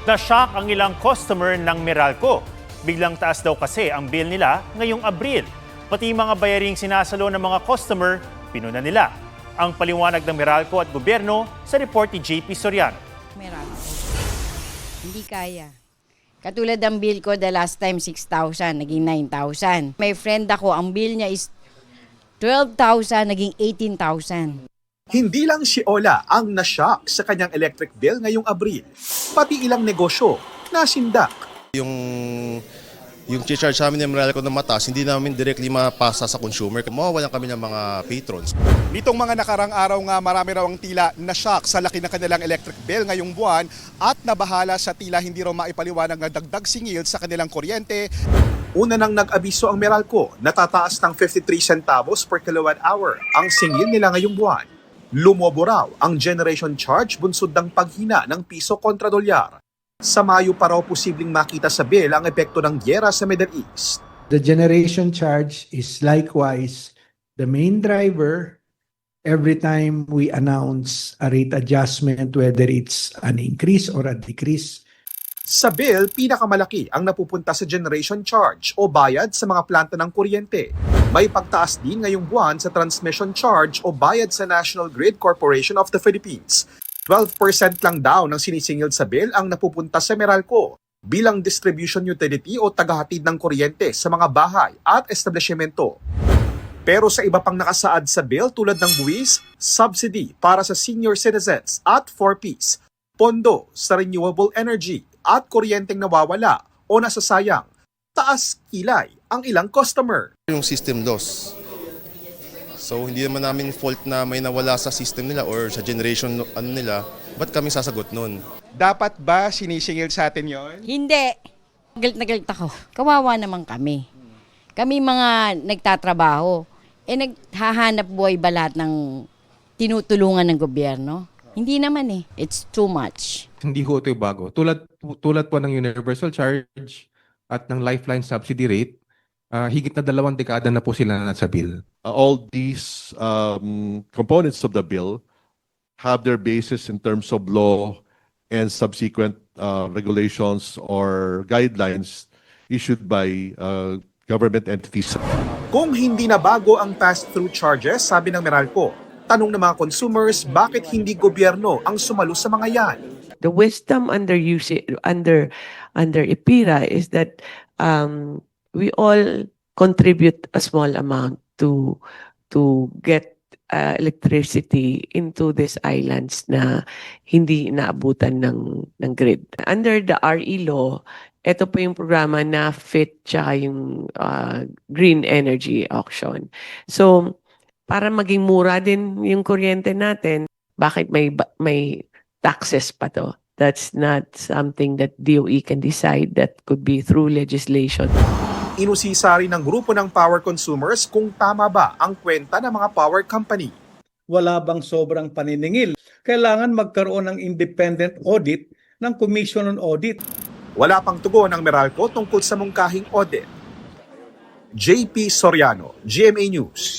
Na-shock ang ilang customer ng Meralco. Biglang taas daw kasi ang bill nila ngayong Abril. Pati mga bayaring sinasalo ng mga customer, pinuna nila. Ang paliwanag ng Meralco at gobyerno sa report ni JP Soriano. Meralco. Hindi kaya. Katulad ng bill ko the last time 6,000, naging 9,000. May friend ako, ang bill niya is 12,000, naging 18,000. Hindi lang si Ola ang nashock sa kanyang electric bill ngayong Abril. Pati ilang negosyo nasindak. Yung charge sa amin ng Meralco na mataas, hindi namin directly mapasa sa consumer. Mawawalan kami ng mga patrons. Nitong mga nakarang araw nga marami raw ang tila na-shock sa laki ng kanilang electric bill ngayong buwan at nabahala sa tila hindi raw maipaliwanag na dagdag singil sa kanilang kuryente. Una nang nag-abiso ang Meralco, natataas ng 53 centavos per kilowatt hour ang singil nila ngayong buwan. Lumobo raw ang generation charge bunsod ng paghina ng piso kontra dolyar. Sa Mayo pa raw posibleng makita sa bill ang epekto ng gyera sa Middle East. The generation charge is likewise the main driver every time we announce a rate adjustment, whether it's an increase or a decrease. Sa bill, pinakamalaki ang napupunta sa generation charge o bayad sa mga planta ng kuryente. May pagtaas din ngayong buwan sa transmission charge o bayad sa National Grid Corporation of the Philippines. 12% lang daw ng sinisingil sa bill ang napupunta sa Meralco bilang distribution utility o tagahatid ng kuryente sa mga bahay at establishmento. Pero sa iba pang nakasaad sa bill tulad ng buwis, subsidy para sa senior citizens at 4Ps, pondo sa renewable energy at kuryenteng nawawala o nasasayang, taas kilay ang ilang customer. Yung system loss. So hindi naman namin fault na may nawala sa system nila or sa generation nila, ba't kami sasagot nun? Dapat ba sinisingil sa atin yon? Hindi. Galit na galit ako. Kawawa naman kami. Kami mga nagtatrabaho. Naghahanap buhay ba lahat ng tinutulungan ng gobyerno? Hindi naman eh. It's too much. Hindi ho ito bago. Tulad po ng universal charge at ng lifeline subsidy rate, higit na 2 dekada na po sila nasa bill. All these components of the bill have their basis in terms of law and subsequent regulations or guidelines issued by government entities. Kung hindi na bago ang pass-through charges, sabi ng Meralco, tanong ng mga consumers bakit hindi gobyerno ang sumalo sa mga yan. The wisdom under IPIRA is that we all contribute a small amount to get electricity into these islands na hindi naabutan ng grid. Under the RE law, ito po yung programa na FIT tsaka yung green energy auction. So, para maging mura din yung kuryente natin, bakit may taxes pa to? That's not something that DOE can decide. That could be through legislation. Inusisa rin ng grupo ng power consumers kung tama ba ang kwenta ng mga power company. Wala bang sobrang paniningil? Kailangan magkaroon ng independent audit ng Commission on Audit. Wala pang tugon ng Meralco tungkol sa mungkahing audit. JP Soriano, GMA News.